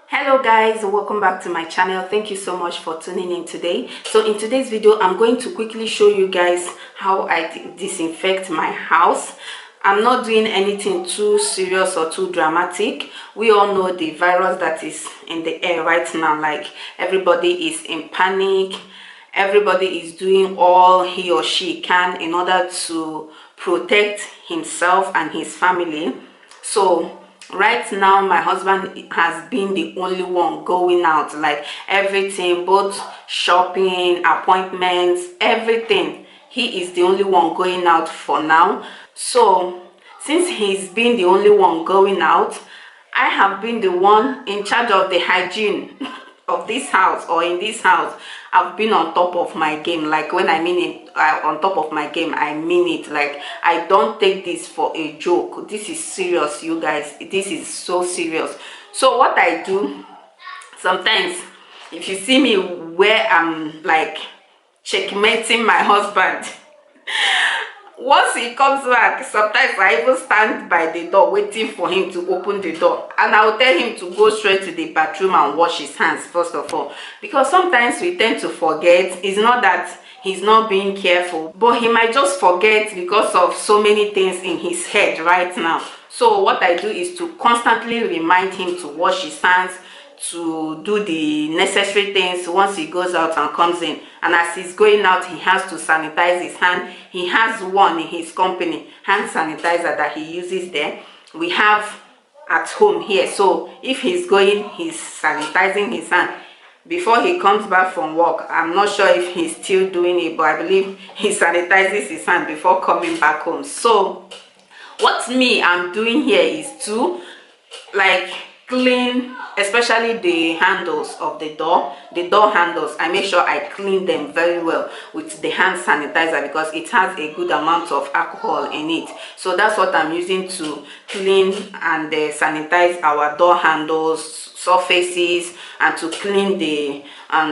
Hello guys, welcome back to my channel. Thank you so much for tuning in today. So in today's video, I'm going to quickly show you guys how I disinfect my house. I'm not doing anything too serious or too dramatic. We all know the virus that is in the air right now. Like, everybody is in panic. Everybody is doing all he or she can in order to protect himself and his family. So right now my husband has been the only one going out, like everything, both shopping, appointments, everything. He is the only one going out for now. So since he's been the only one going out, I have been the one in charge of the hygiene of this house, or in this house. I've been on top of my game. Like, when I mean it, on top of my game, I mean it. Like, I don't take this for a joke. This is serious, you guys. This is so serious. So what I do sometimes, if you see me where I'm like checkmating my husband, once he comes back, sometimes I even stand by the door waiting for him to open the door, and I'll tell him to go straight to the bathroom and wash his hands first of all, because sometimes we tend to forget. It's not that he's not being careful, but he might just forget because of so many things in his head right now. So what I do is to constantly remind him to wash his hands, to do the necessary things once he goes out and comes in. And as he's going out, he has to sanitize his hand. He has one in his company, hand sanitizer, that he uses there. We have at home here, so if he's going, he's sanitizing his hand before he comes back from work. I'm not sure if he's still doing it, but I believe he sanitizes his hand before coming back home. So what I'm doing here is to, like, clean, especially the handles of the door handles. I make sure I clean them very well with the hand sanitizer, because it has a good amount of alcohol in it. So that's what I'm using to clean and sanitize our door handles, surfaces, and to clean the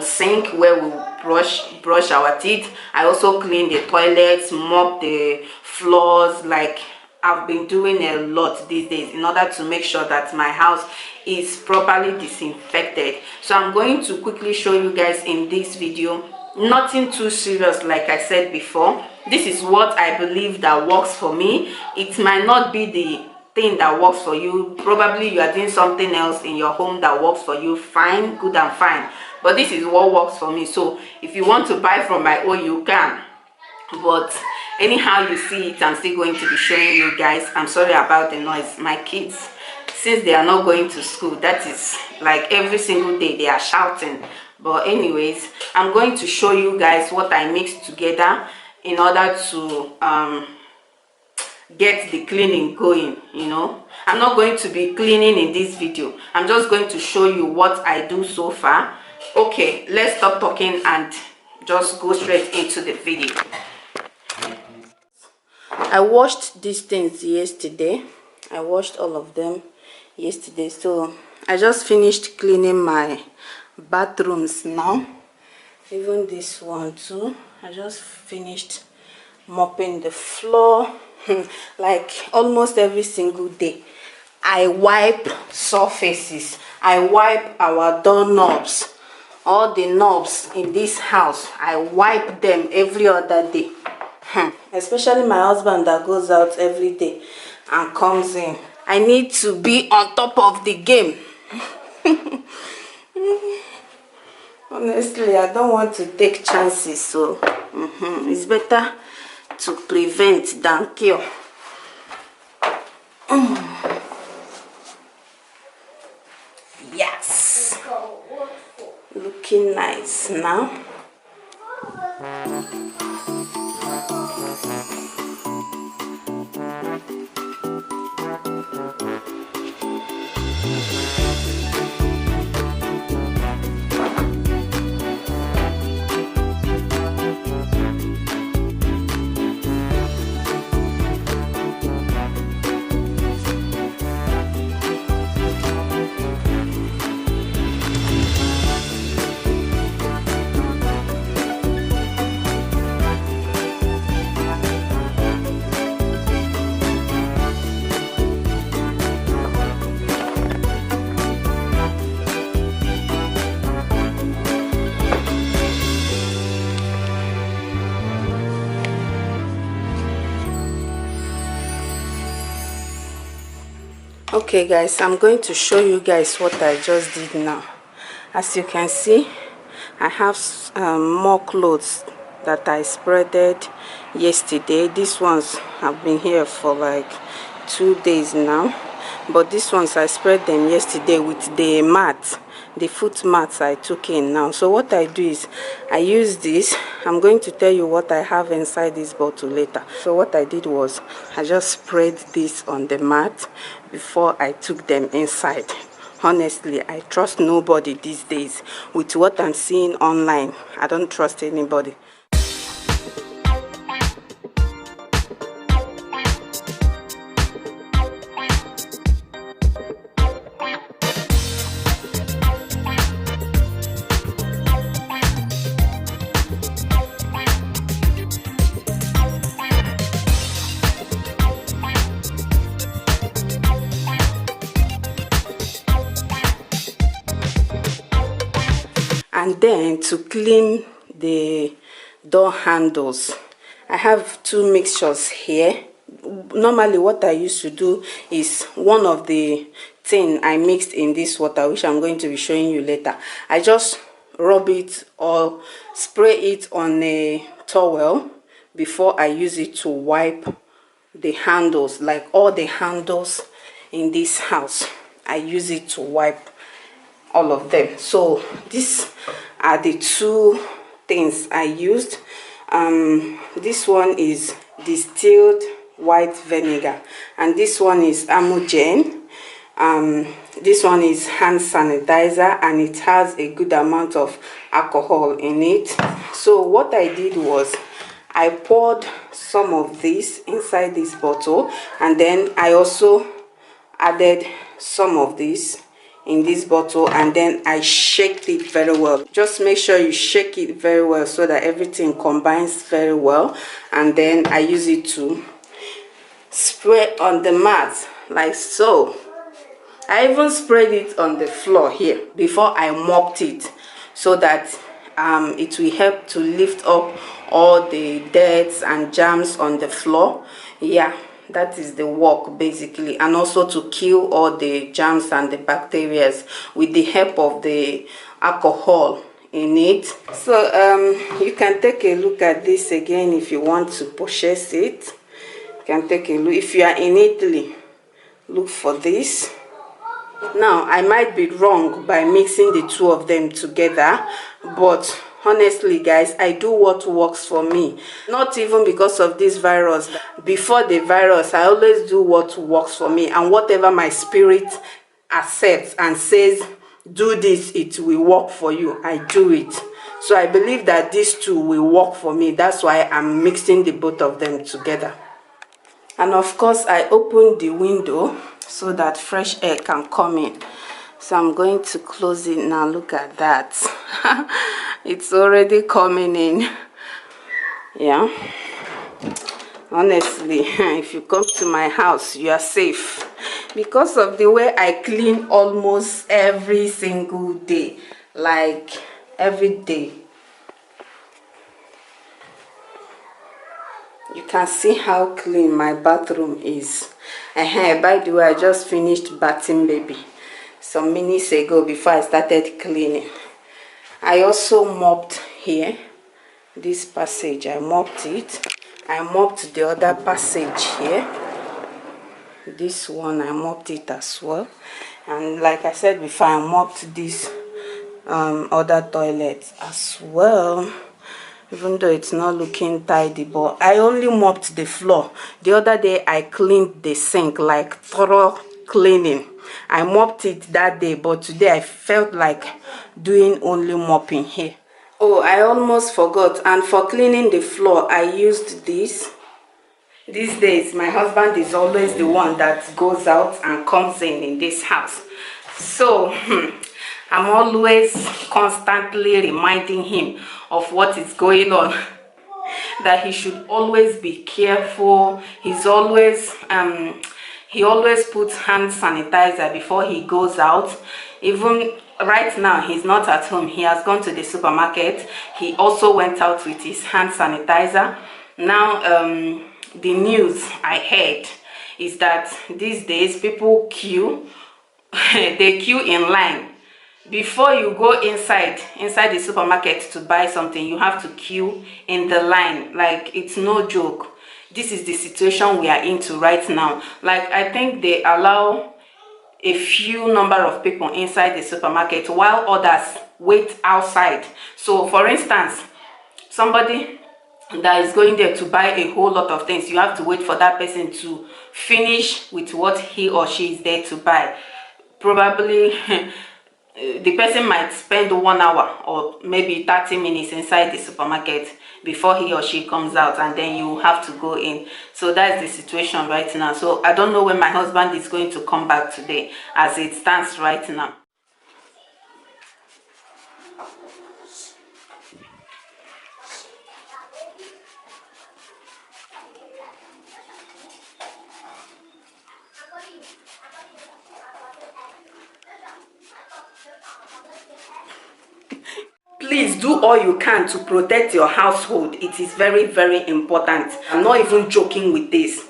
sink where we brush our teeth. I also clean the toilets, mop the floors. Like, I've been doing a lot these days in order to make sure that my house is properly disinfected. So I'm going to quickly show you guys in this video. Nothing too serious, like I said before. This is what I believe that works for me. It might not be the thing that works for you. Probably you are doing something else in your home that works for you. Fine, good and fine. But this is what works for me. So if you want to buy from my own, you can. But anyhow you see it, I'm still going to be showing you guys. I'm sorry about the noise. My kids, since they are not going to school, that is like every single day they are shouting. But anyways, I'm going to show you guys what I mix together in order to get the cleaning going. You know, I'm not going to be cleaning in this video. I'm just going to show you what I do so far. Okay, let's stop talking and just go straight into the video. I washed these things yesterday. I washed all of them yesterday. So I just finished cleaning my bathrooms now. Even this one too. I just finished mopping the floor. Like, almost every single day I wipe surfaces. I wipe our doorknobs. All the knobs in this house, I wipe them every other day. Especially my husband that goes out every day and comes in. I need to be on top of the game. Honestly, I don't want to take chances, so it's better to prevent than cure. Yes, looking nice now. Okay guys, I'm going to show you guys what I just did now. As you can see, I have more clothes that I spreaded yesterday. These ones have been here for like 2 days now, but these ones I spread them yesterday with the mat, the foot mats I took in now. So what I do is I use this. I'm going to tell you what I have inside this bottle later. So what I did was I just spread this on the mat before I took them inside. Honestly, I trust nobody these days. With what I'm seeing online, I don't trust anybody. And then to clean the door handles, I have 2 mixtures here. Normally what I used to do is one of the thing I mixed in this water, which I'm going to be showing you later, I just rub it or spray it on a towel before I use it to wipe the handles. Like all the handles in this house, I use it to wipe all of them. So these are the 2 things I used. This one is distilled white vinegar, and this one is Amogen. This one is hand sanitizer, and it has a good amount of alcohol in it. So what I did was I poured some of this inside this bottle, and then I also added some of this in this bottle, and then I shaked it very well. Just make sure you shake it very well so that everything combines very well, and then I use it to spray on the mat like so. I even sprayed it on the floor here before I mopped it, so that it will help to lift up all the dirt and germs on the floor. Yeah, that is the work basically, and also to kill all the germs and the bacteria with the help of the alcohol in it. So you can take a look at this again if you want to purchase it. You can take a look. If you are in Italy, look for this. Now I might be wrong by mixing the 2 of them together, but honestly guys, I do what works for me. Not even because of this virus. Before the virus, I always do what works for me, and whatever my spirit accepts and says do this, it will work for you, I do it. So I believe that these 2 will work for me. That's why I'm mixing the both of them together. And of course I opened the window so that fresh air can come in. So I'm going to close it now. Look at that. It's already coming in. Yeah, honestly, if you come to my house, you are safe because of the way I clean almost every single day, like every day. You can see how clean my bathroom is. By the way, I just finished bathing baby some minutes ago before I started cleaning. I also mopped here, this passage. I mopped it. I mopped the other passage here. This one I mopped it as well. And like I said before, I mopped this other toilet as well. Even though it's not looking tidy, but I only mopped the floor. The other day I cleaned the sink, like thorough cleaning. I mopped it that day, but today I felt like doing only mopping here. Oh, I almost forgot. And for cleaning the floor, I used this. These days my husband is always the one that goes out and comes in this house. So I'm always constantly reminding him of what is going on, that he should always be careful. He's always he always puts hand sanitizer before he goes out. Even right now, he's not at home. He has gone to the supermarket. He also went out with his hand sanitizer. Now the news I heard is that these days people queue they queue in line. Before you go inside the supermarket to buy something, you have to queue in the line. Like, it's no joke. This is the situation we are into right now. Like, I think they allow a few number of people inside the supermarket while others wait outside. So for instance, somebody that is going there to buy a whole lot of things, you have to wait for that person to finish with what he or she is there to buy. Probably the person might spend 1 hour or maybe 30 minutes inside the supermarket before he or she comes out, and then you have to go in. So that's the situation right now. So I don't know when my husband is going to come back today, as it stands right now. Please do all you can to protect your household. It is very, very important. I'm not even joking with this.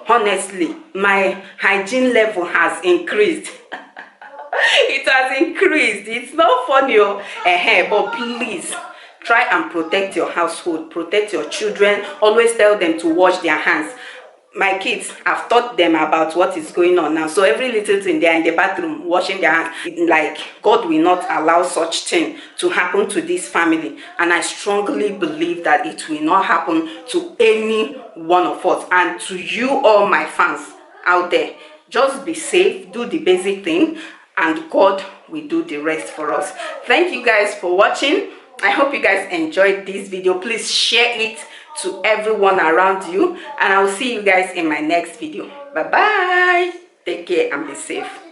Honestly, my hygiene level has increased. It has increased. It's not funny, but please try and protect your household, protect your children. Always tell them to wash their hands. My kids, I've taught them about what is going on now. So every little thing, they are in the bathroom washing their hands. Like, God will not allow such thing to happen to this family, and I strongly believe that it will not happen to any one of us. And to you, all my fans out there, just be safe, do the basic thing, and God will do the rest for us. Thank you guys for watching. I hope you guys enjoyed this video. Please share it to everyone around you, and I will see you guys in my next video. Bye bye. Take care and be safe.